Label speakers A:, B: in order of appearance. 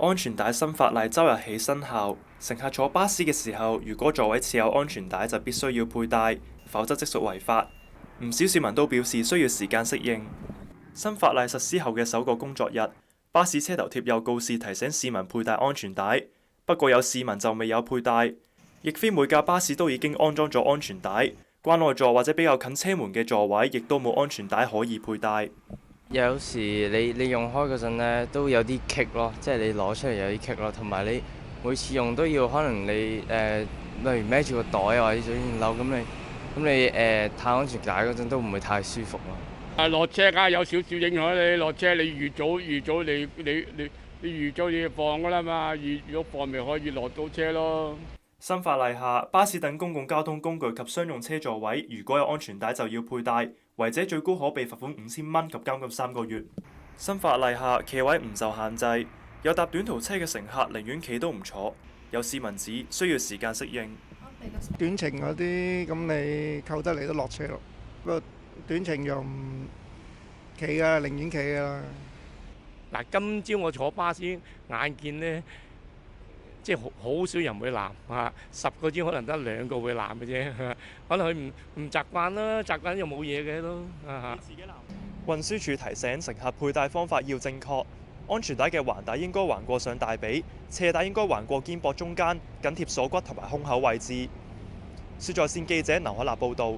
A: 安全帶新法例周日起生效，乘客坐巴士嘅時候，如果座位設有安全帶，就必須要佩戴，否則即屬違法。唔少市民都表示需要時間適應。新法例實施後嘅首個工作日，巴士車頭貼有告示提醒市民佩戴安全帶，不過有市民就未有佩戴。亦非每架巴士都已經安裝咗安全帶，關愛座或者比較近車門嘅座位，亦都冇安全帶可以佩戴。
B: 有時你用開嗰陣咧，都有啲棘咯，即係你攞出嚟有啲棘咯，同埋你每次用都要可能你例如孭住個袋啊或者水電褸咁你太安全帶嗰陣都唔會太舒服咯。
C: 落車梗係有少少影響你落車，你預早你預早要放㗎啦嘛，如果放咪可以落到車咯。
A: 新法例下，巴士等公共交通工具及商用車座位，如果有安全帶就要佩戴，違者最高可被罰款5000蚊及監禁3個月。新法例下，企位唔受限制，有搭短途車嘅乘客寧願企都唔坐。有市民指需要時間適應。
D: 短程嗰啲咁你扣得嚟都落車咯，不過短程又唔企㗎，寧願企㗎啦。
C: 嗱，今朝我坐巴士眼見呢，即係好少人會攬啊，10個鐘可能得2個會攬嘅啫，可能佢唔習慣啦，習慣又冇嘢嘅都啊。
A: 運輸署提醒乘客佩戴方法要正確，安全帶嘅環帶應該橫過上大髀，斜帶應該橫過肩膊中間，緊貼鎖骨同埋胸口位置。說在線記者劉海立報導。